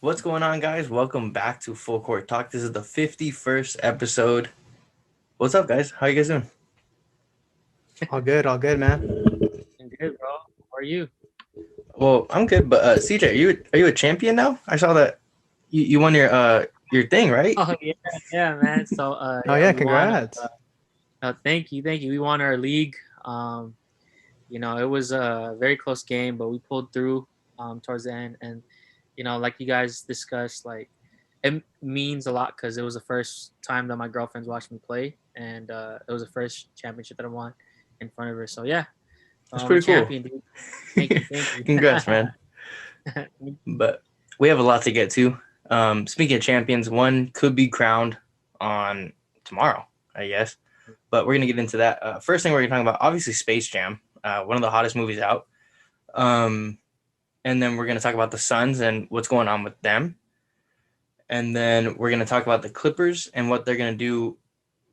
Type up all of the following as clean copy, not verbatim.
What's going on, guys? Welcome back to Full Court Talk. This is the 51st episode. What's up, guys? How you guys doing? All good, man. I'm good, bro. How are you? Well, I'm good, but CJ, are you a champion now? I saw that you won your thing, right? Oh yeah, man. So Oh yeah, yeah, we won. congrats. Thank you. We won our league. It was a very close game, but we pulled through towards the end. And like you guys discussed, like it means a lot because it was the first time that my girlfriend's watched me play, and it was the first championship that I won in front of her. So yeah, That's I'm a pretty cool. champion, dude. Thank you. Congrats, man. But we have a lot to get to. Speaking of champions, one could be crowned on tomorrow, I guess. But we're gonna get into that. First thing we're gonna talk about, obviously, Space Jam, one of the hottest movies out. Um, and then we're gonna talk about the Suns and what's going on with them. And then we're gonna talk about the Clippers and what they're gonna do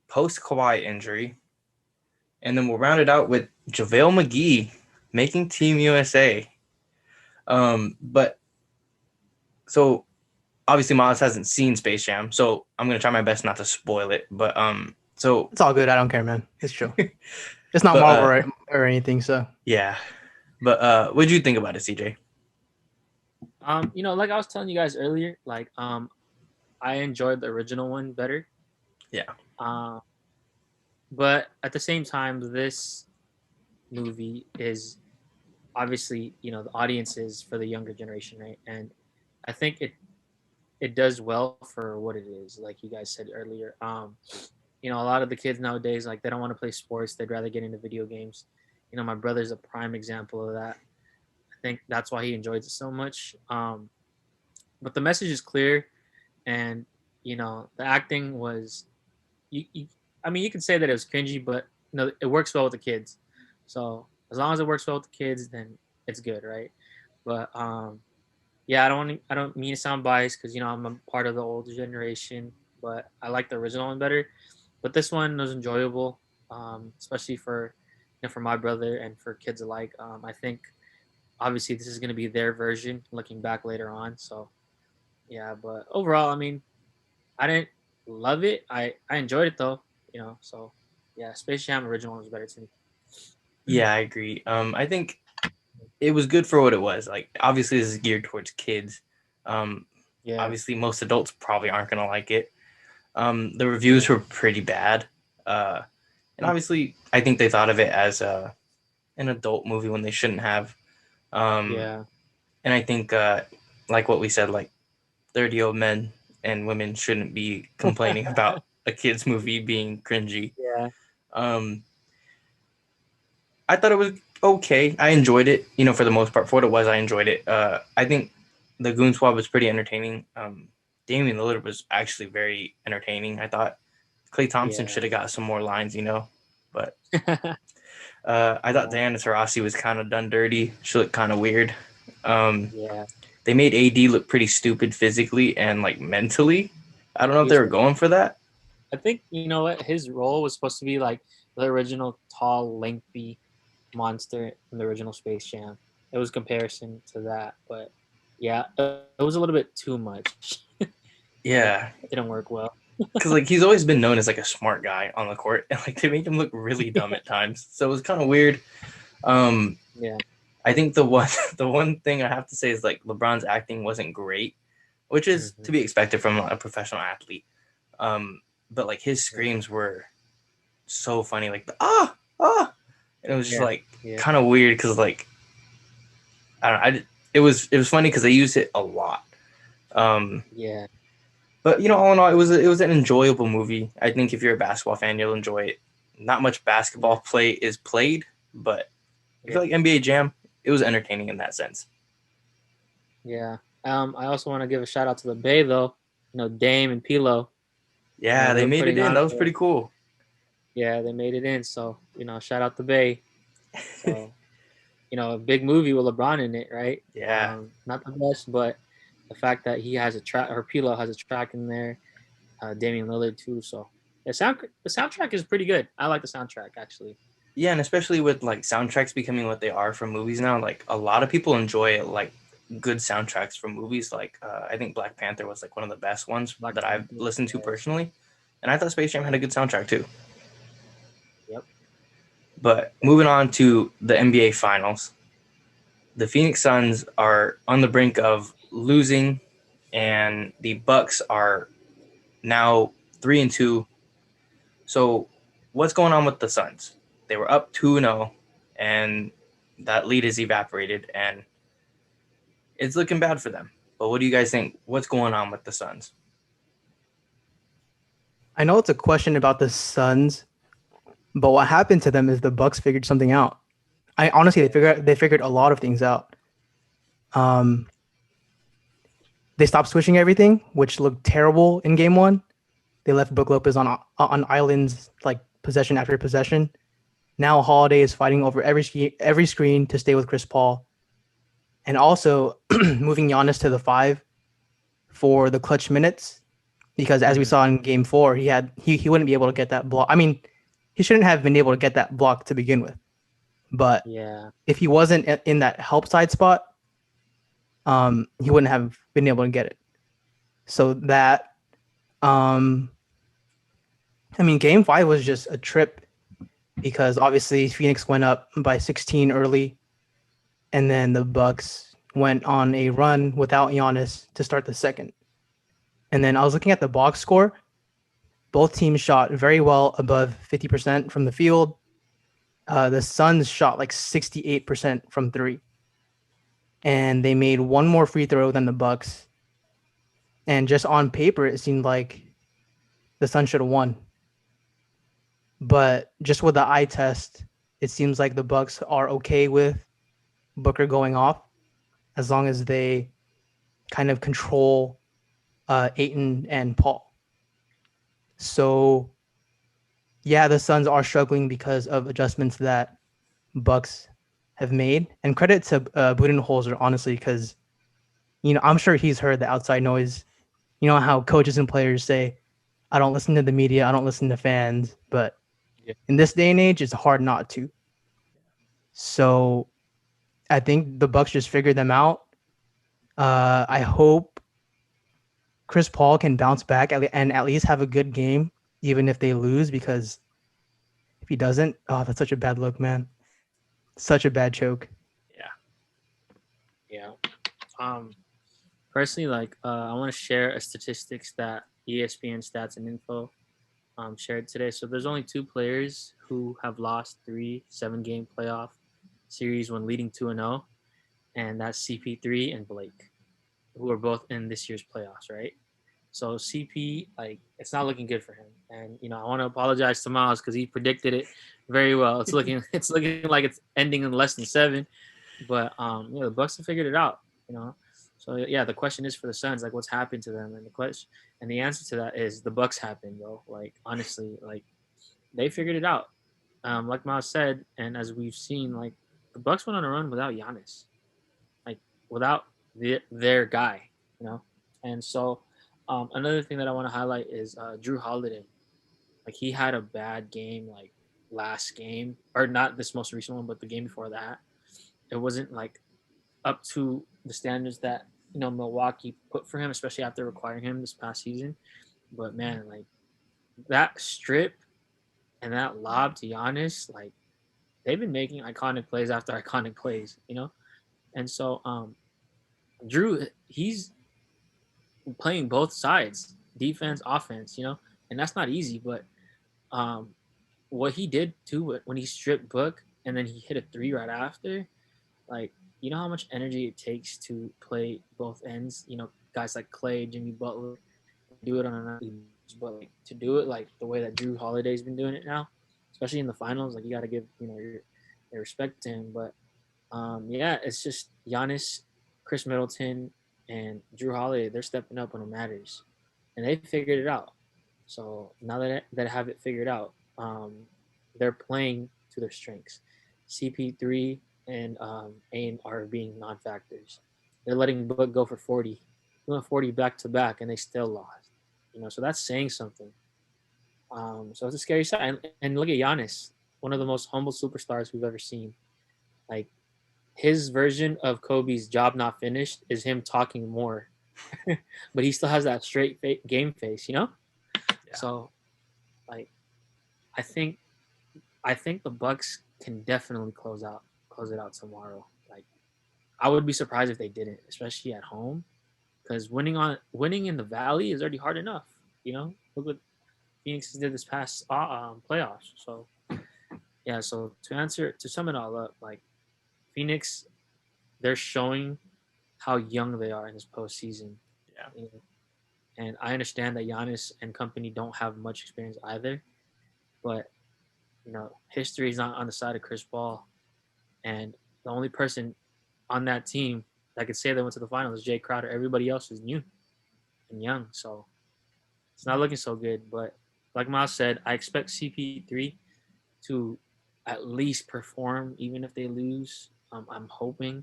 post Kawhi injury. And then we'll round it out with JaVale McGee making Team USA. But so obviously Myles hasn't seen Space Jam, so I'm gonna try my best not to spoil it. But so It's all good. I don't care, man. It's true. It's not But, Marvel or anything. So yeah. But what did you think about it, CJ? Like I was telling you guys earlier, I enjoyed the original one better. Yeah. But at the same time, this movie is obviously, the audience is for the younger generation, right? And I think it does well for what it is, like you guys said earlier. A lot of the kids nowadays, like they don't want to play sports; they'd rather get into video games. My brother's a prime example of that. I think that's why he enjoys it so much. But the message is clear, and the acting was, you could say that it was cringy, but it works well with the kids. So as long as it works well with the kids, then it's good, right? But yeah, I don't mean to sound biased because I'm a part of the older generation, but I like the original one better. But this one was enjoyable, especially for my brother and for kids alike. I think obviously this is going to be their version looking back later on. So yeah, but overall, I mean, I didn't love it. I enjoyed it though. So yeah, Space Jam original was better to me. Yeah, I agree. I think it was good for what it was. Like, obviously, this is geared towards kids. Yeah, Obviously, most adults probably aren't gonna like it. The reviews were pretty bad. And obviously, I think they thought of it as an adult movie when they shouldn't have. yeah, And I think, like what we said, like 30-year-old men and women shouldn't be complaining about a kids movie being cringy. yeah, Um, I thought it was okay. I enjoyed it. For the most part, for what it was, I enjoyed it. I think the Goon Squad was pretty entertaining. Damian Lillard was actually very entertaining. I thought Klay Thompson yeah. should have got some more lines, but I thought Yeah, Diana Taurasi was kind of done dirty. She looked kind of weird. Um, yeah. they made AD look pretty stupid physically and like mentally. I don't know if He they was were going for that. I think what his role was supposed to be like the original tall, lengthy monster in the original Space Jam. It was comparison to that, but yeah, it was a little bit too much. Like Yeah, it didn't work well. because like he's always been known as like a smart guy on the court, and like they made him look really dumb at times. So it was kind of weird. Um, Yeah, I think the one the one thing I have to say is like LeBron's acting wasn't great, which is hmm to be expected from a professional athlete. But like his yeah, screams were so funny, like the ah, and it was just yeah, like yeah, kind of weird because like I don't know, it was funny because they used it a lot. Um, yeah, but all in all, it was an enjoyable movie. I think if you're a basketball fan, you'll enjoy it. Not much basketball yeah, play is played, but if yeah, you like NBA Jam, it was entertaining in that sense. yeah. I also want to give a shout out to the Bay though. Dame and Pilo. Yeah, They they were made it putting in. on. That was pretty cool. Yeah, they made it in. So shout out the Bay. So a big movie with LeBron in it, right? Yeah. Not the best, but the fact that he has a track, or Pilo has a track in there, Damian Lillard too. So the soundtrack is pretty good. I like the soundtrack actually. Yeah, and especially with like soundtracks becoming what they are for movies now, like a lot of people enjoy it. Like good soundtracks for movies. Like I think Black Panther was like one of the best ones Black that I've Panther, listened to yeah. personally, and I thought Space Jam had a good soundtrack too. Yep. But moving on to the NBA Finals, the Phoenix Suns are on the brink of losing, and the Bucks are now 3-2. So, what's going on with the Suns? They were up 2-0, and that lead is evaporated, and it's looking bad for them. But what do you guys think? What's going on with the Suns? I know it's a question about the Suns, but what happened to them is the Bucks figured something out. I honestly they figured a lot of things out. Um, they stopped switching everything, which looked terrible in game one. They left Brook Lopez on islands like possession after possession. Now Holiday is fighting over every screen to stay with Chris Paul, and also moving Giannis to the 5 for the clutch minutes, because as we saw in game 4, he wouldn't be able to get that block. I mean, he shouldn't have been able to get that block to begin with. But Yeah. if he wasn't in that help side spot, he wouldn't have been able to get it. So that, I mean, game 5 was just a trip because obviously Phoenix went up by 16 early, and then the Bucks went on a run without Giannis to start the second. And then I was looking at the box score. Both teams shot very well above 50% from the field. The Suns shot like 68% from 3, and they made one more free throw than the Bucks. And just on paper, it seemed like the Suns should have won. But just with the eye test, it seems like the Bucks are okay with Booker going off as long as they kind of control Ayton and Paul. So yeah, the Suns are struggling because of adjustments that Bucks have made. And credit to Budenholzer, honestly, because I'm sure he's heard the outside noise. You know how coaches and players say, "I don't listen to the media, I don't listen to fans," but Yeah. in this day and age, it's hard not to. So I think the Bucks just figured them out. I hope Chris Paul can bounce back and at least have a good game, even if they lose, because if he doesn't, oh, that's such a bad look, man. Such a bad choke. Yeah. Personally, like, I want to share a statistics that ESPN Stats and Info shared today. So there's only 2 players who have lost 3 7-game playoff series when leading 2-0, and that's CP3 and Blake, who are both in this year's playoffs, right? So CP, like, it's not looking good for him, and I want to apologize to Myles because he predicted it very well. It's looking like it's ending in less than 7, but the Bucks have figured it out, you know. So yeah, the question is for the Suns, like, what's happened to them, and the answer to that is the Bucks happened, bro. Like, honestly, like, they figured it out. Like Miles said, and as we've seen, like, the Bucks went on a run without Giannis, like, without their guy, you know. And so another thing that I want to highlight is Drew Holiday. Like, he had a bad game, like, last game, or not this most recent one, but the game before that. It wasn't like up to the standards that Milwaukee put for him, especially after requiring him this past season. But man, like, that strip and that lob to Giannis, like, they've been making iconic plays after iconic plays, And so Drew, he's playing both sides, defense, offense, and that's not easy. But um, what he did too when he stripped Book and then he hit a 3 right after, like, you know how much energy it takes to play both ends. Guys like Clay, Jimmy Butler do it on a nightly basis, but like, to do it like the way that Drew Holiday's been doing it now, especially in the finals, like, you got to give your respect to him. But yeah, it's just Giannis, Chris Middleton, and Drew Holiday. They're stepping up when it matters, and they figured it out. So now that I have it figured out, they're playing to their strengths. CP3 and Aim are being non-factors. They're letting Book go for 40. He went 40 back to back, and they still lost. So that's saying something. So it's a scary sign. And look at Giannis, one of the most humble superstars we've ever seen. Like, his version of Kobe's job not finished is him talking more, but he still has that straight game face, you know. Yeah. So, like, I think the Bucks can definitely close it out tomorrow. Like, I would be surprised if they didn't, especially at home, because winning in the Valley is already hard enough. You know, look what Phoenix did this past playoffs. So yeah, so to sum it all up, like Phoenix, they're showing how young they are in this postseason. Yeah. You know? And I understand that Giannis and company don't have much experience either, but history is not on the side of Chris Paul, and the only person on that team that could say they went to the finals is Jay Crowder. Everybody else is new and young, so it's not looking so good. But like Myles said, I expect CP3 to at least perform, even if they lose. I'm hoping,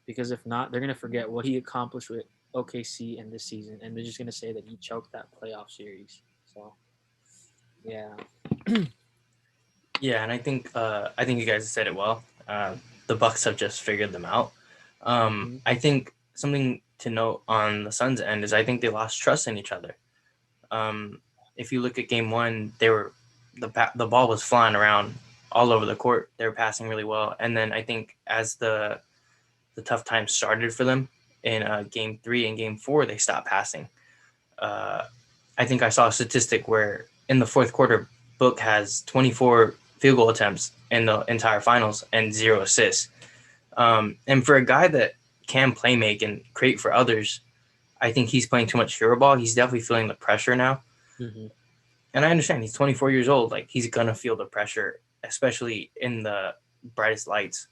because if not, they're gonna forget what he accomplished with OKC in this season, and they're just gonna say that he choked that playoff series. So, yeah, Yeah, and I think you guys said it well. The Bucks have just figured them out. I think something to note on the Suns' end is I think they lost trust in each other. If you look at Game 1, the ball was flying around all over the court. They were passing really well, and then I think as the tough times started for them in Game 3 and Game 4, they stopped passing. I think I saw a statistic where in the fourth quarter, Book has 24 field goal attempts in the entire finals and 0 assists. And for a guy that can play make and create for others, I think he's playing too much hero ball. He's definitely feeling the pressure now. mm-hmm. And I understand he's 24 years old. Like, he's going to feel the pressure, especially in the brightest lights.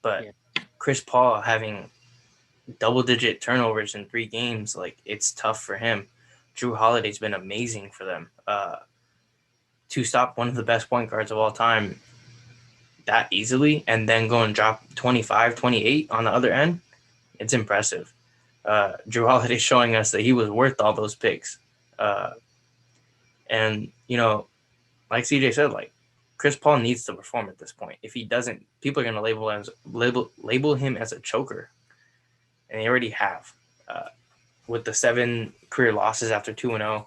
But Yeah. Chris Paul having double-digit turnovers in 3 games, like, it's tough for him. Drew Holiday's been amazing for them. To stop one of the best point guards of all time that easily and then go and drop 25, 28 on the other end, it's impressive. Drew Holiday showing us that he was worth all those picks. And, like CJ said, like, Chris Paul needs to perform at this point. If he doesn't, people are going to label him as a choker. And they already have. With the 7 career losses after 2-0,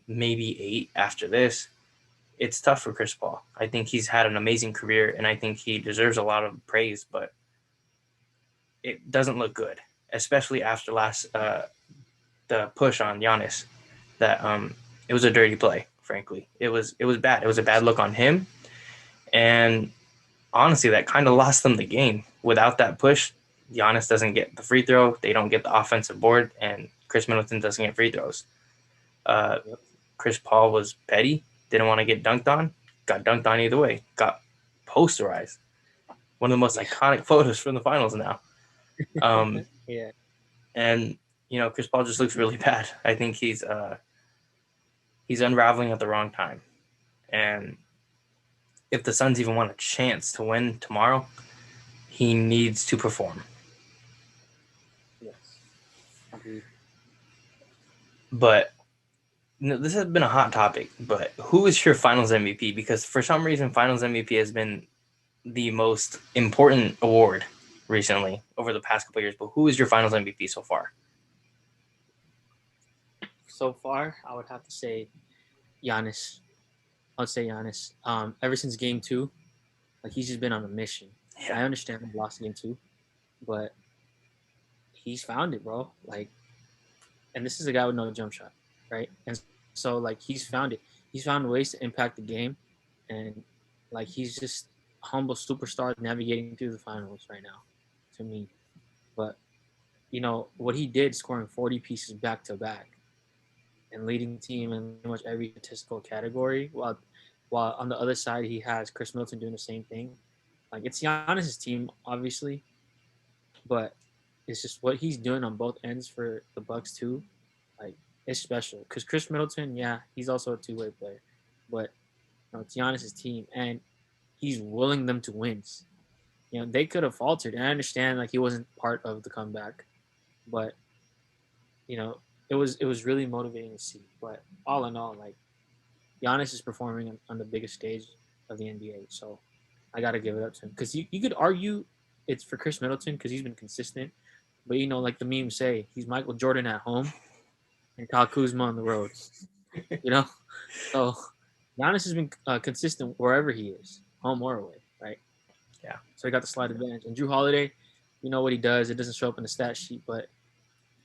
maybe 8 after this, it's tough for Chris Paul. I think he's had an amazing career, and I think he deserves a lot of praise, but it doesn't look good, especially after the push on Giannis. That it was a dirty play. Frankly, it was bad. It was a bad look on him, and honestly, that kind of lost them the game. Without that push, Giannis doesn't get the free throw. They don't get the offensive board, and Chris Middleton doesn't get free throws. Yep. Chris Paul was petty. Didn't want to get dunked on. Got dunked on either way. Got posterized. One of the most iconic photos from the finals now. Yeah. And Chris Paul just looks really bad. I think he's unraveling at the wrong time. And if the Suns even want a chance to win tomorrow, he needs to perform. Yes. Agreed. But this has been a hot topic. But who is your Finals MVP? Because for some reason, Finals MVP has been the most important award recently over the past couple of years. But who is your Finals MVP so far? So far, I would have to say Giannis. I would say Giannis. Ever since Game 2, like, he's just been on a mission. Yeah. I understand he lost Game 2, but he's found it, bro. Like, and this is a guy with no jump shot, right? And so, like, he's found it. He's found ways to impact the game, and like, he's just a humble superstar navigating through the finals right now, to me. But what he did, scoring 40 pieces back to back and leading the team in pretty much every statistical category, while on the other side he has Chris Middleton doing the same thing. Like, it's Giannis' team, obviously, but it's just what he's doing on both ends for the Bucks too. Like, it's special because Chris Middleton, yeah, he's also a two-way player, but it's Giannis' team, and he's willing them to win. They could have faltered, and I understand, like, he wasn't part of the comeback, but it was really motivating to see. But all in all, like, Giannis is performing on the biggest stage of the NBA, so I got to give it up to him because you could argue it's for Chris Middleton because he's been consistent. But like the memes say, he's Michael Jordan at home and Kyle Kuzma on the road. So Giannis has been consistent wherever he is, home or away, right? Yeah. So he got the slight advantage. And Drew Holiday, you know what he does. It doesn't show up in the stat sheet, but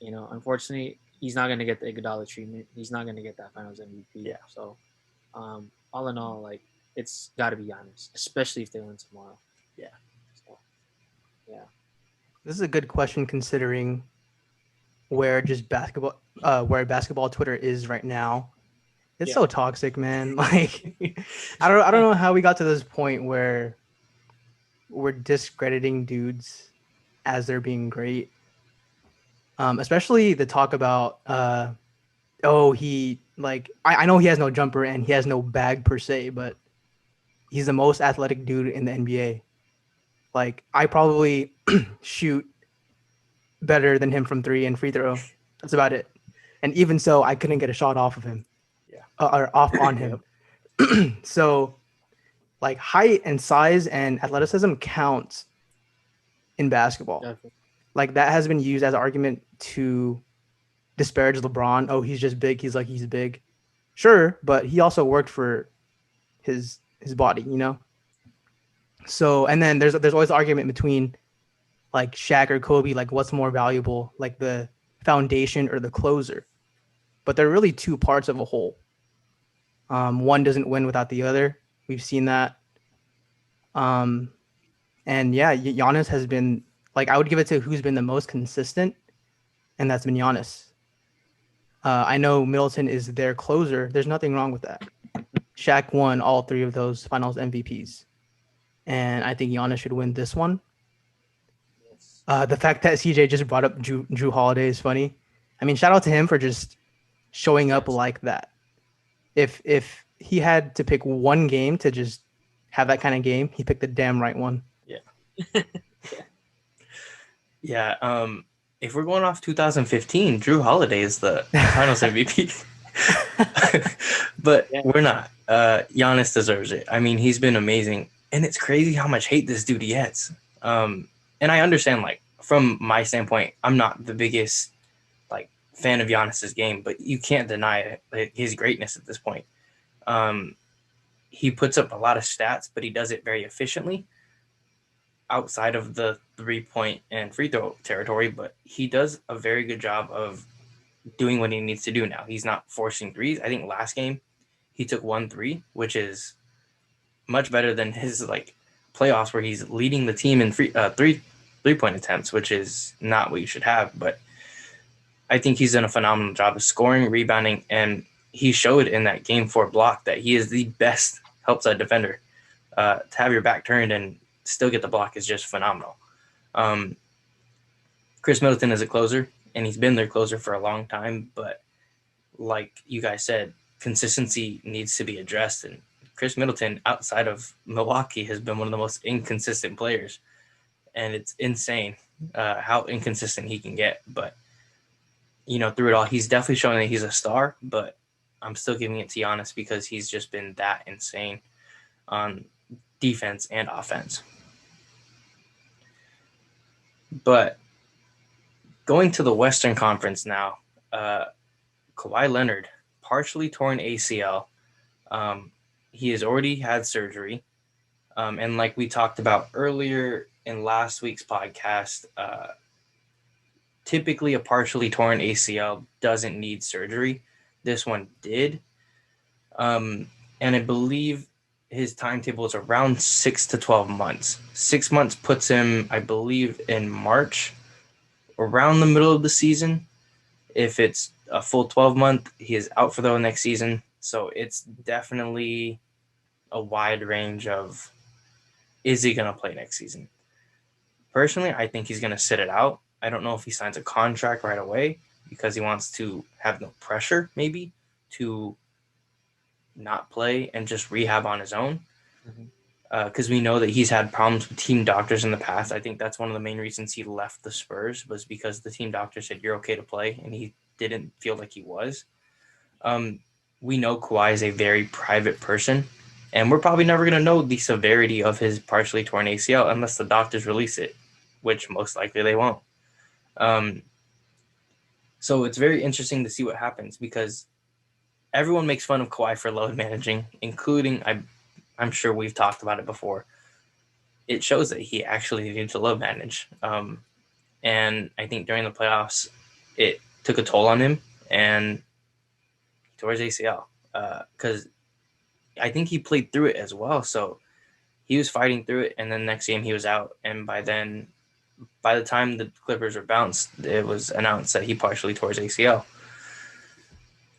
unfortunately, he's not going to get the Iguodala treatment. He's not going to get that Finals MVP. Yeah. So, all in all, it's got to be Giannis, especially if they win tomorrow. Yeah. So, yeah. This is a good question considering where basketball Twitter is right now. It's so toxic, man. Like, I don't know how we got to this point where we're discrediting dudes as they're being great. Especially the talk about, I know he has no jumper and he has no bag per se, but he's the most athletic dude in the NBA. Like, I probably shoot better than him from 3 and free throw. That's about it. And even so, I couldn't get a shot off of him. Yeah. Or off on him. So, like, height and size and athleticism counts in basketball. Definitely. Like, that has been used as an argument to disparage LeBron. Oh, he's just big. He's big. Sure, but he also worked for his body, So, and then there's always the argument between like Shaq or Kobe, like what's more valuable, like the foundation or the closer. But they're really two parts of a whole. One doesn't win without the other. We've seen that. And yeah, Giannis has been, like, I would give it to who's been the most consistent, and that's been Giannis. I know Middleton is their closer. There's nothing wrong with that. Shaq won all 3 of those finals MVPs. And I think Giannis should win this one. The fact that CJ just brought up Drew Holiday is funny. I mean, shout out to him for just showing up like that. If he had to pick one game to just have that kind of game, he picked the damn right one. Yeah. Yeah. If we're going off 2015, Drew Holiday is the Finals MVP. But we're not. Giannis deserves it. I mean, he's been amazing. And it's crazy how much hate this dude gets. And I understand, like, from my standpoint, I'm not the biggest, like, fan of Giannis's game, but you can't deny his greatness at this point. He puts up a lot of stats, but he does it very efficiently outside of the 3-point and free throw territory, but he does a very good job of doing what he needs to do now. He's not forcing threes. I think last game he took 1 3, which is much better than his, like, playoffs where he's leading the team in three-point attempts, which is not what you should have. But I think he's done a phenomenal job of scoring, rebounding, and he showed in that Game 4 block that he is the best help side defender. To have your back turned and still get the block is just phenomenal. Chris Middleton is a closer, and he's been their closer for a long time. But like you guys said, consistency needs to be addressed, and Chris Middleton, outside of Milwaukee, has been one of the most inconsistent players. And it's insane how inconsistent he can get. But, through it all, he's definitely showing that he's a star. But I'm still giving it to Giannis because he's just been that insane on defense and offense. But going to the Western Conference now, Kawhi Leonard, partially torn ACL. He has already had surgery. And like we talked about earlier in last week's podcast, typically a partially torn ACL doesn't need surgery. This one did. And I believe his timetable is around 6 to 12 months. 6 months puts him, I believe, in March, around the middle of the season. If it's a full 12-month, he is out for the next season. So it's definitely a wide range of, is he going to play next season? Personally, I think he's going to sit it out. I don't know if he signs a contract right away because he wants to have no pressure, maybe, to not play and just rehab on his own. Because we know that he's had problems with team doctors in the past. I think that's one of the main reasons he left the Spurs, was because the team doctor said, you're okay to play, and he didn't feel like he was. We know Kawhi is a very private person, and we're probably never going to know the severity of his partially torn ACL unless the doctors release it. which most likely they won't. So it's very interesting to see what happens because everyone makes fun of Kawhi for load managing, including I'm sure we've talked about it before. It shows that he actually needed to load manage. And I think during the playoffs, it took a toll on him and he tore his ACL because I think he played through it as well. So he was fighting through it, and then next game he was out. And by the time the Clippers were bounced, it was announced that he partially tore his ACL.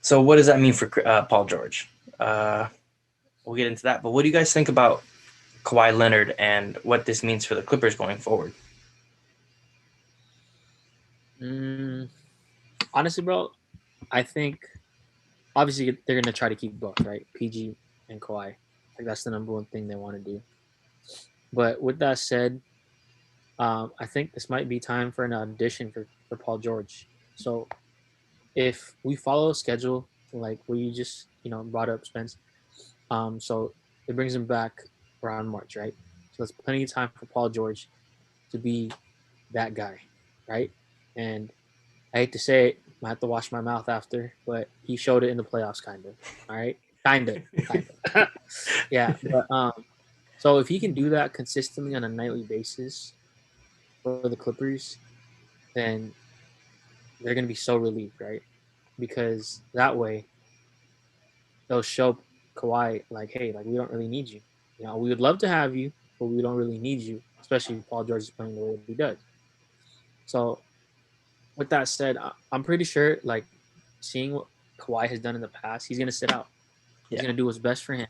So what does that mean for Paul George? We'll get into that. But what do you guys think about Kawhi Leonard and what this means for the Clippers going forward? Honestly, bro, I think obviously they're going to try to keep both, right? PG and Kawhi. Like that's the number one thing they want to do. But with that said, I think this might be time for an audition for Paul George. So if we follow a schedule like what you just brought up, Spence, so it brings him back around March, right? So that's plenty of time for Paul George to be that guy, right? And I hate to say it, I have to wash my mouth after, but he showed it in the playoffs, kind of. All right, kind of. Yeah, but so if he can do that consistently on a nightly basis for the Clippers, then they're gonna be so relieved, right? Because that way they'll show Kawhi like, hey, like we don't really need you. We would love to have you, but we don't really need you, especially if Paul George is playing the way that he does. So with that said, I'm pretty sure like seeing what Kawhi has done in the past, he's gonna sit out. He's gonna do what's best for him,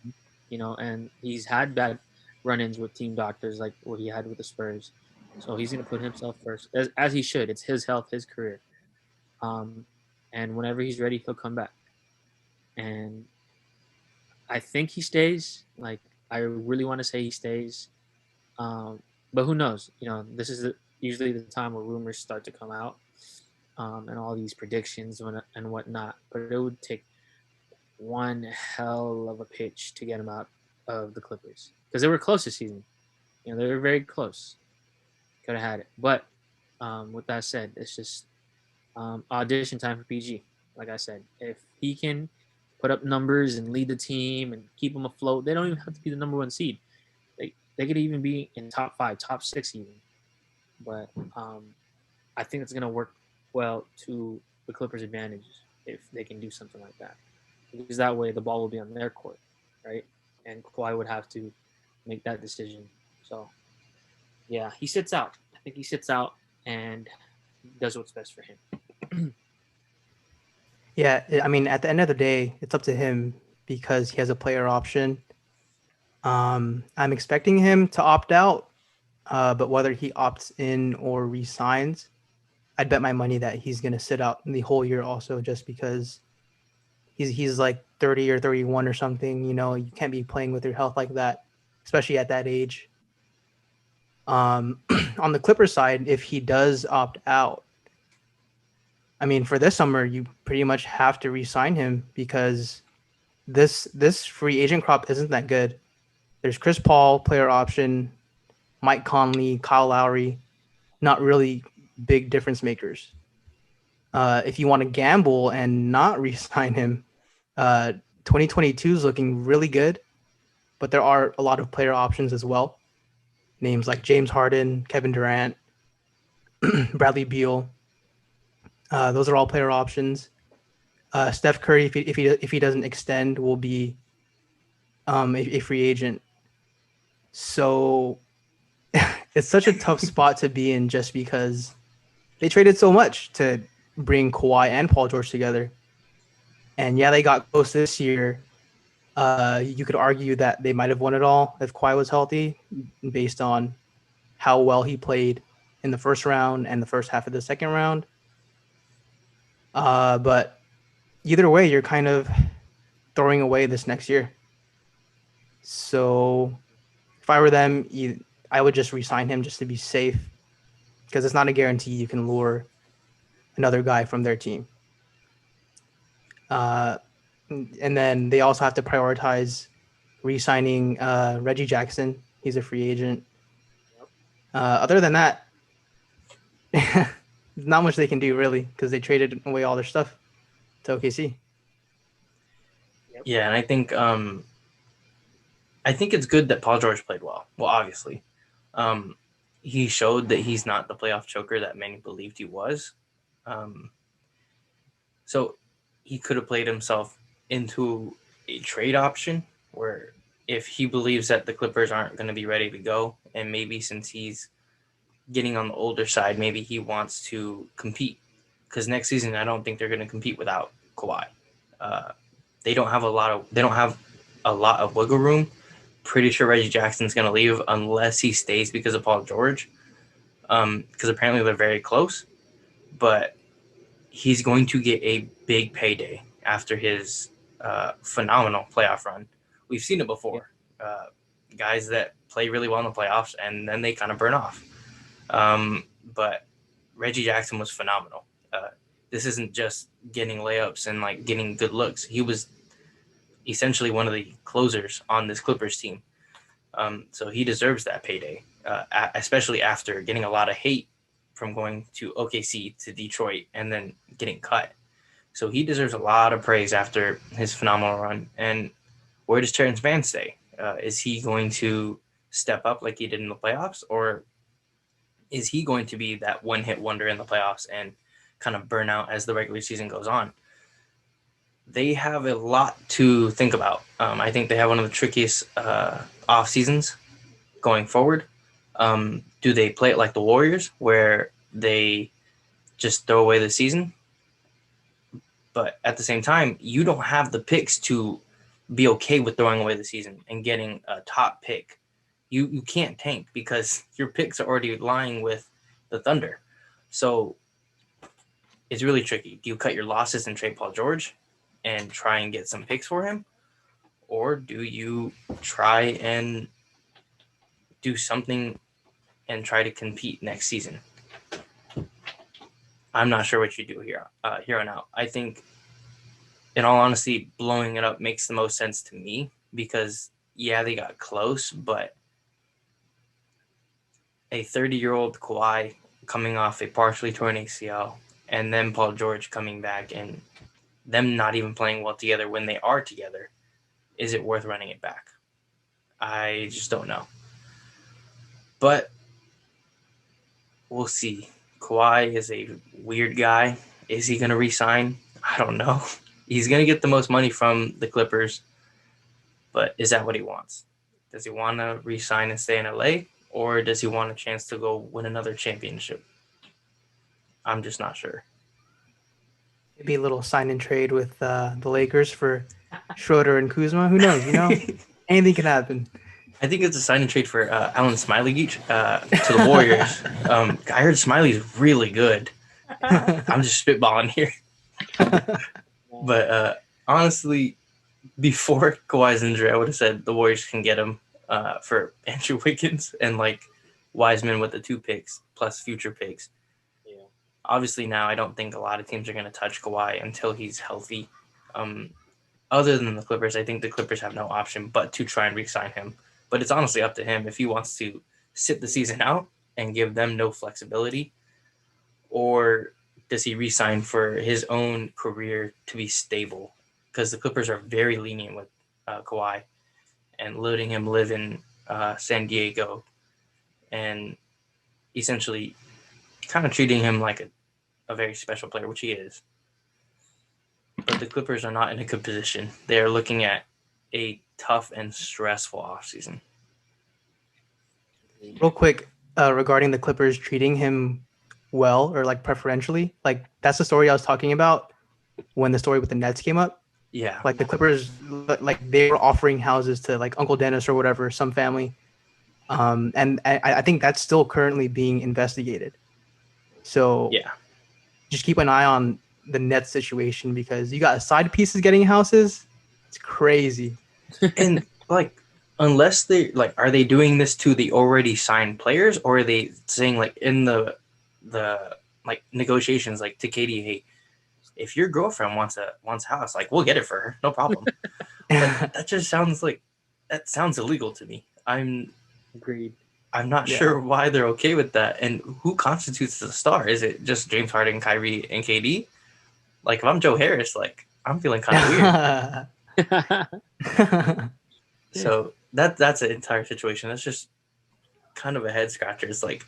and he's had bad run-ins with team doctors like what he had with the Spurs. So he's gonna put himself first, as he should. It's his health, his career. And whenever he's ready, he'll come back. And I think he stays. Like I really want to say he stays, but who knows? This is usually the time where rumors start to come out, and all these predictions and whatnot. But it would take one hell of a pitch to get him out of the Clippers because they were close this season. They were very close. Could have had it, but with that said, it's just audition time for PG. Like I said, if he can put up numbers and lead the team and keep them afloat, they don't even have to be the number one seed. They could even be in top 5, top 6 even. But I think it's going to work well to the Clippers' advantage if they can do something like that. Because that way the ball will be on their court, right? And Kawhi would have to make that decision. So, yeah, he sits out. I think he sits out and does what's best for him. Yeah, I mean, at the end of the day, it's up to him because he has a player option. I'm expecting him to opt out, but whether he opts in or resigns, I'd bet my money that he's going to sit out the whole year also just because he's like 30 or 31 or something. You can't be playing with your health like that, especially at that age. On the Clippers side, if he does opt out, I mean, for this summer, you pretty much have to re-sign him because this free agent crop isn't that good. There's Chris Paul, player option, Mike Conley, Kyle Lowry, not really big difference makers. If you want to gamble and not re-sign him, 2022 is looking really good, but there are a lot of player options as well. Names like James Harden, Kevin Durant, Bradley Beal. Those are all player options. Steph Curry, if he doesn't extend, will be a free agent. So it's such a tough spot to be in just because they traded so much to bring Kawhi and Paul George together. And yeah, they got close this year. You could argue that they might have won it all if Kawhi was healthy based on how well he played in the first round and the first half of the second round. But either way, you're kind of throwing away this next year. So if I were them, I would just re-sign him just to be safe because it's not a guarantee you can lure another guy from their team. And then they also have to prioritize re-signing Reggie Jackson. He's a free agent. Other than that, Not much they can do really because they traded away all their stuff to OKC. Yeah, and I think it's good that Paul George played well. Well, obviously, um, he showed that he's not the playoff choker that many believed he was. Um, so he could have played himself into a trade option where if he believes that the Clippers aren't going to be ready to go, and maybe since he's getting on the older side, maybe he wants to compete. Because next season, I don't think they're going to compete without Kawhi. Uh, they don't have a lot of wiggle room. Pretty sure Reggie Jackson's going to leave unless he stays because of Paul George. Because apparently they're very close, but he's going to get a big payday after his phenomenal playoff run. We've seen it before. Guys that play really well in the playoffs and then they kind of burn off. But Reggie Jackson was phenomenal. This isn't just getting layups and like getting good looks. He was essentially one of the closers on this Clippers team. So he deserves that payday, especially after getting a lot of hate from going to OKC to Detroit and then getting cut. So he deserves a lot of praise after his phenomenal run. And where does Terrence Mann stay? Is he going to step up like he did in the playoffs, or is he going to be that one-hit wonder in the playoffs and kind of burn out as the regular season goes on? They have a lot to think about. I think they have one of the trickiest off seasons going forward. Do they play it like the Warriors, where they just throw away the season? But at the same time, you don't have the picks to be okay with throwing away the season and getting a top pick. You can't tank because your picks are already lying with the Thunder. So it's really tricky. Do you cut your losses and trade Paul George and try and get some picks for him? Or do you try and do something and try to compete next season? I'm not sure what you do here on out. I think, in all honesty, blowing it up makes the most sense to me because, yeah, they got close, but a 30-year-old Kawhi coming off a partially torn ACL and then Paul George coming back and them not even playing well together when they are together, is it worth running it back? I just don't know. But we'll see. Kawhi is a weird guy. Is he going to resign? I don't know. He's going to get the most money from the Clippers, but is that what he wants? Does he want to resign and stay in LA, or does he want a chance to go win another championship? I'm just not sure. Maybe a little sign and trade with the Lakers for Schroeder and Kuzma. Who knows? Anything can happen. I think it's a sign and trade for Alan Smiley to the Warriors. I heard Smiley's really good. I'm just spitballing here. But honestly, before Kawhi's injury, I would have said the Warriors can get him for Andrew Wiggins and like Wiseman with the 2 picks plus future picks. Yeah. Obviously, now I don't think a lot of teams are going to touch Kawhi until he's healthy. Other than the Clippers, I think the Clippers have no option but to try and re-sign him. But it's honestly up to him if he wants to sit the season out and give them no flexibility, or does he re-sign for his own career to be stable? Because the Clippers are very lenient with Kawhi and letting him live in San Diego and essentially kind of treating him like a very special player, which he is. But the Clippers are not in a good position. They are looking at a tough and stressful offseason. Real quick, regarding the Clippers treating him well or like preferentially, like that's the story I was talking about when the story with the Nets came up. Yeah. Like the Clippers, like they were offering houses to like Uncle Dennis or whatever, some family. And I think that's still currently being investigated. So Yeah. just keep an eye on the Nets situation because you got side pieces getting houses. It's crazy. And like, unless they like, are they doing this to the already signed players, or are they saying like in the like negotiations, like to Katie, hey, if your girlfriend wants a house, like we'll get it for her, no problem. Like, that sounds illegal to me. I'm Agreed. I'm not Yeah. sure why they're okay with that. And who constitutes the star? Is it just James Harden, Kyrie, and KD? Like, if I'm Joe Harris, like, I'm feeling kind of weird. So that's an entire situation. That's just kind of a head scratcher. It's like,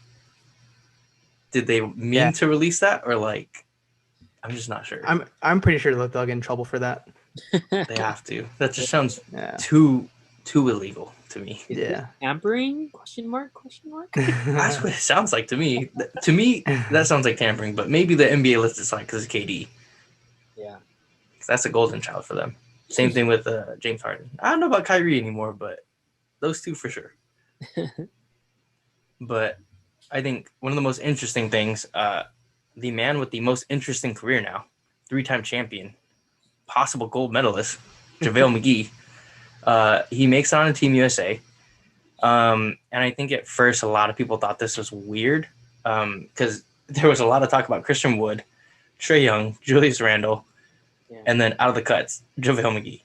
did they mean to release that, or like, I'm just not sure. I'm pretty sure they'll get in trouble for that. They have to. That just sounds Yeah. too illegal to me. Is Yeah. this tampering? Question mark? That's what it sounds like to me. To me, that sounds like tampering. But maybe the NBA list is like because of KD. Yeah. That's a golden child for them. Same thing with James Harden. I don't know about Kyrie anymore, but those two for sure. But I think one of the most interesting things, the man with the most interesting career now, 3-time champion, possible gold medalist, JaVale McGee, he makes it on a Team USA. And I think at first a lot of people thought this was weird because there was a lot of talk about Christian Wood, Trae Young, Julius Randle, and then out of the cuts, JaVale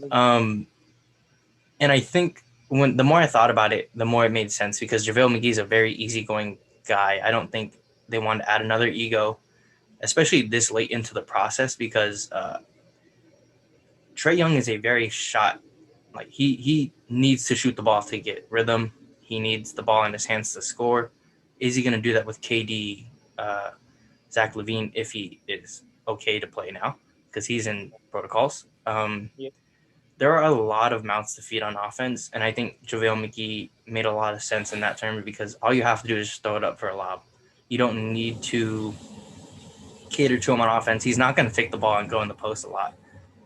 McGee. And I think the more I thought about it, the more it made sense because JaVale McGee is a very easygoing guy. I don't think they wanted to add another ego, especially this late into the process because Trae Young is a very shot. Like he needs to shoot the ball to get rhythm. He needs the ball in his hands to score. Is he going to do that with KD, Zach LaVine, if he is okay to play now? Because he's in protocols. There are a lot of mouths to feed on offense, and I think JaVale McGee made a lot of sense in that term because all you have to do is just throw it up for a lob. You don't need to cater to him on offense. He's not going to take the ball and go in the post a lot,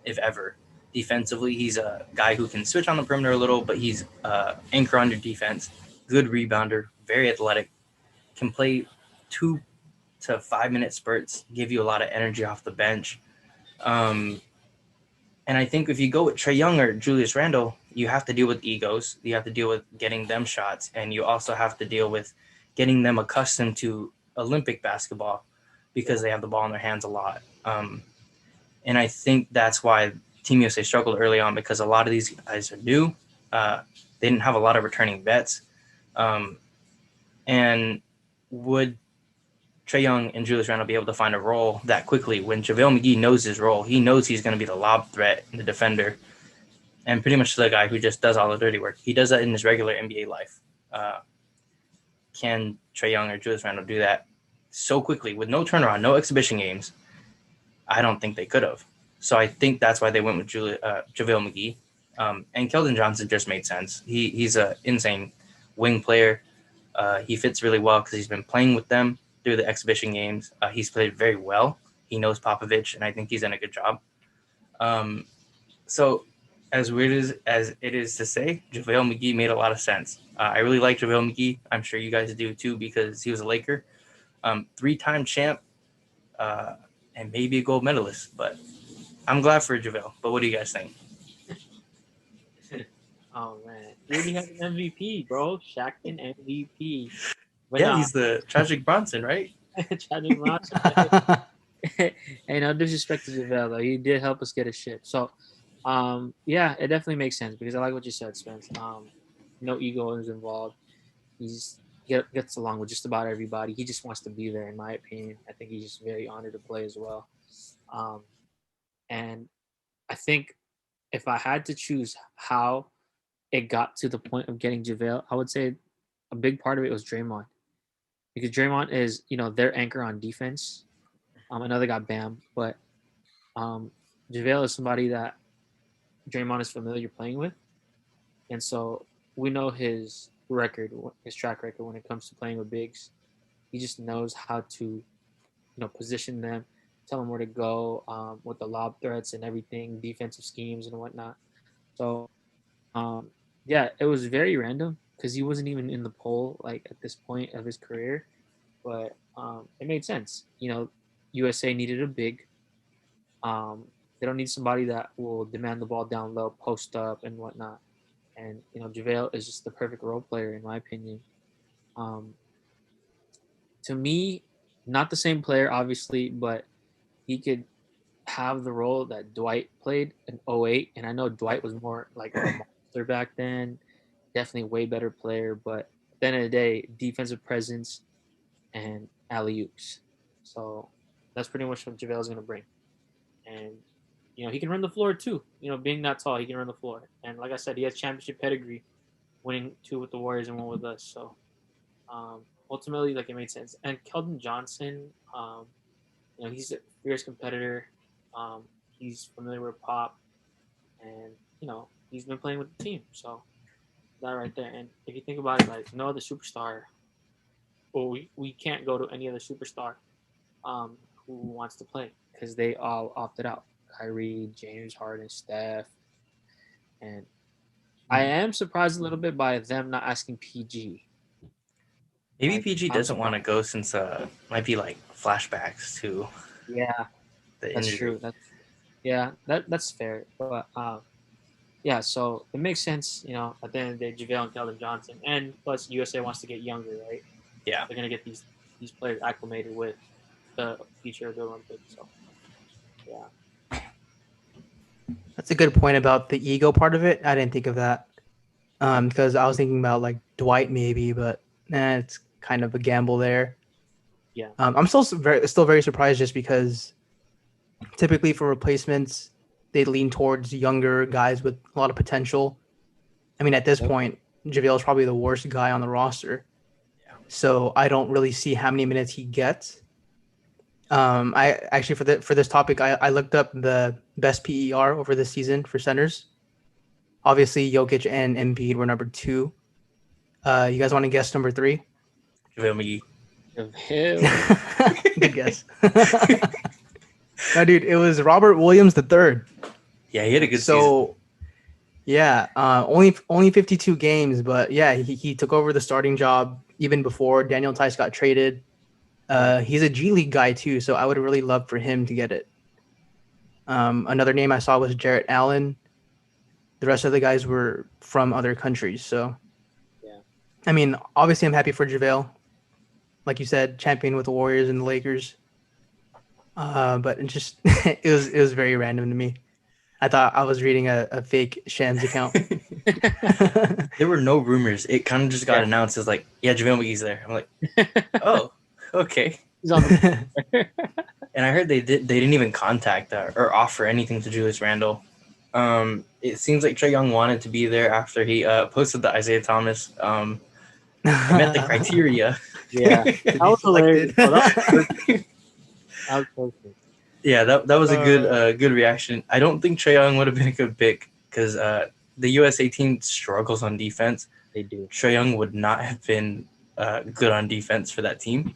if ever. Defensively, he's a guy who can switch on the perimeter a little, but he's anchor on your defense, good rebounder, very athletic, can play 2 to 5 minute spurts, give you a lot of energy off the bench. And I think if you go with Trae Young or Julius Randle, you have to deal with egos. You have to deal with getting them shots, and you also have to deal with getting them accustomed to Olympic basketball because they have the ball in their hands a lot. And I think that's why Team USA struggled early on because a lot of these guys are new. They didn't have a lot of returning vets. And would Trae Young and Julius Randle be able to find a role that quickly when JaVale McGee knows his role? He knows he's going to be the lob threat and the defender and pretty much the guy who just does all the dirty work. He does that in his regular NBA life. Can Trae Young or Julius Randle do that so quickly with no turnaround, no exhibition games? I don't think they could have. So I think that's why they went with JaVale McGee. And Keldon Johnson just made sense. He's an insane wing player. He fits really well because he's been playing with them through the exhibition games. He's played very well. He knows Popovich, and I think he's done a good job. So as weird as it is to say, JaVale McGee made a lot of sense. I really like JaVale McGee. I'm sure you guys do too because he was a Laker. 3-time champ and maybe a gold medalist. But I'm glad for JaVale. But what do you guys think? Oh man, he already has an MVP, bro. Shaqtin' MVP. But yeah, he's the Tragic Bronson, right? Tragic Bronson. Hey, no disrespect to JaVale though, he did help us get a ship. So, yeah, it definitely makes sense because I like what you said, Spence. No ego is involved. He's gets along with just about everybody. He just wants to be there, in my opinion. I think he's just very honored to play as well. And I think if I had to choose how it got to the point of getting JaVale, I would say a big part of it was Draymond. Because Draymond is, their anchor on defense. Another got Bam, but JaVale is somebody that Draymond is familiar playing with. And so we know his track record when it comes to playing with bigs. He just knows how to, position them, tell them where to go with the lob threats and everything, defensive schemes and whatnot. So, yeah, it was very random because he wasn't even in the poll like at this point of his career, but it made sense. USA needed a big. They don't need somebody that will demand the ball down low, post up, and whatnot. And JaVale is just the perfect role player in my opinion. To me, not the same player, obviously, but he could have the role that Dwight played in '08. And I know Dwight was more like a monster back then, definitely a way better player. But the end of the day, defensive presence and alley-oops. So that's pretty much what JaVale is going to bring. And, he can run the floor too. Being that tall, he can run the floor. And like I said, he has championship pedigree, winning 2 with the Warriors and 1 with us. So ultimately, like, it made sense. And Keldon Johnson, he's a fierce competitor. He's familiar with Pop. And, he's been playing with the team. So that right there. And if you think about it, like, no other superstar, well, we can't go to any other superstar who wants to play because they all opted out. Kyrie, James Harden, Steph. And I am surprised a little bit by them not asking PG. Maybe PG doesn't want to go since might be like flashbacks to the that's injury. True. That's fair. But yeah, so it makes sense, at the end of the day, JaVale and Keldon Johnson, and plus USA wants to get younger, right? Yeah, they're gonna get these players acclimated with the future of the Olympics. So yeah, That's a good point about the ego part of it. I didn't think of that because I was thinking about like Dwight maybe, but it's kind of a gamble there. Yeah. I'm still very surprised just because typically for replacements they lean towards younger guys with a lot of potential. I mean, at this point, JaVale is probably the worst guy on the roster. Yeah. So I don't really see how many minutes he gets. I actually for this topic, I looked up the best PER over this season for centers. Obviously, Jokic and Embiid were number 2. You guys want to guess number 3? JaVale McGee. Good guess. No, dude, it was Robert Williams III. Yeah, he had a good season. Yeah, only 52 games, but yeah, he took over the starting job even before Daniel Tice got traded. He's a G League guy too, so I would really love for him to get it. Another name I saw was Jarrett Allen. The rest of the guys were from other countries, so yeah. I mean, obviously I'm happy for JaVale. Like you said, champion with the Warriors and the Lakers. But it just it was very random to me. I thought I was reading a fake Shams account. There were no rumors. It kind of just got announced as like, yeah, JaVale McGee's there. I'm like, oh, okay. He's on the And I heard they didn't even contact or offer anything to Julius Randle. It seems like Trae Young wanted to be there after he posted the Isaiah Thomas. Met the criteria. Yeah, that was hilarious. That was perfect. Yeah, that was a good reaction. I don't think Trae Young would have been a good pick because the USA team struggles on defense. They do. Trae Young would not have been good on defense for that team.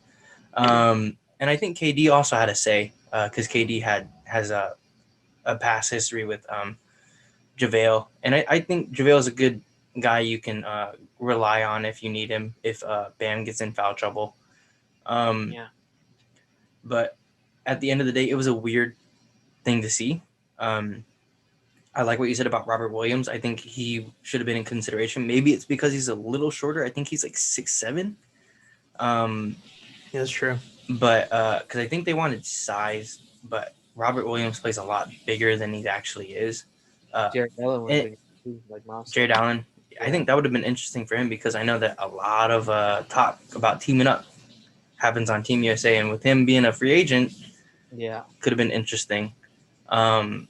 And I think KD also had a say because KD has a past history with JaVale. And I think JaVale is a good guy you can rely on if you need him, if Bam gets in foul trouble. But at the end of the day, it was a weird thing to see. I like what you said about Robert Williams. I think he should have been in consideration. Maybe it's because he's a little shorter. I think he's like 6'7". Yeah, that's true. But because I think they wanted size, but Robert Williams plays a lot bigger than he actually is. Jared Allen, like Myles. Jared Allen. Yeah. I think that would have been interesting for him because I know that a lot of talk about teaming up happens on Team USA, and with him being a free agent, could have been interesting. And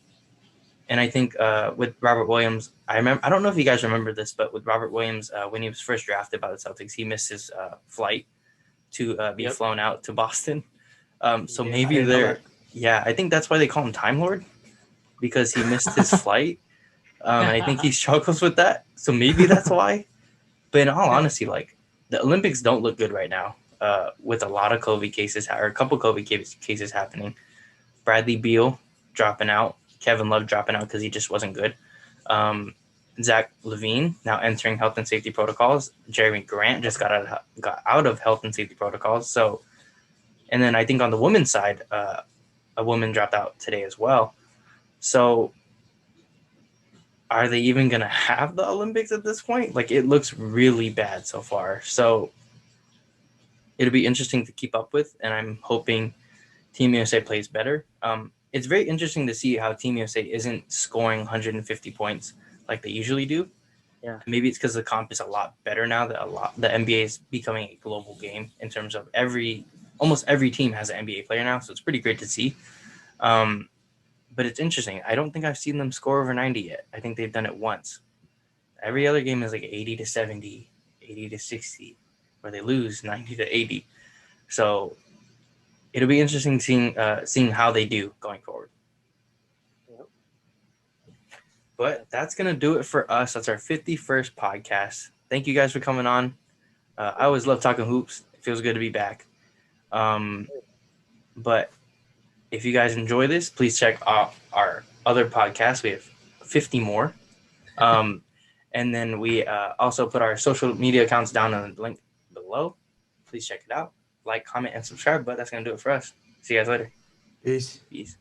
I think with Robert Williams, I don't know if you guys remember this, but with Robert Williams, when he was first drafted by the Celtics, he missed his flight to be flown out to Boston. So maybe I think that's why they call him Time Lord, because he missed his flight. And I think he struggles with that. So maybe that's why. But in all honesty, like, the Olympics don't look good right now with a lot of COVID cases, or a couple COVID cases happening. Bradley Beal dropping out. Kevin Love dropping out because he just wasn't good. Zach LaVine now entering health and safety protocols. Jeremy Grant just got out of health and safety protocols. So, and then I think on the women's side, a woman dropped out today as well. So, are they even going to have the Olympics at this point? Like, it looks really bad so far. So, it'll be interesting to keep up with, and I'm hoping Team USA plays better. It's very interesting to see how Team USA isn't scoring 150 points like they usually do. Yeah. Maybe it's because the comp is a lot better now that the NBA is becoming a global game in terms of almost every team has an NBA player now, so it's pretty great to see. But it's interesting. I don't think I've seen them score over 90 yet. I think they've done it once. Every other game is like 80 to 70, 80 to 60, where they lose 90 to 80. So it'll be interesting seeing how they do going forward. Yep. But that's going to do it for us. That's our 51st podcast. Thank you guys for coming on. I always love talking hoops. It feels good to be back. But if you guys enjoy this, please check out our other podcasts. We have 50 more. And then we also put our social media accounts down on the link below. Please check it out. Like, comment, and subscribe. But that's going to do it for us. See you guys later. Peace. Peace.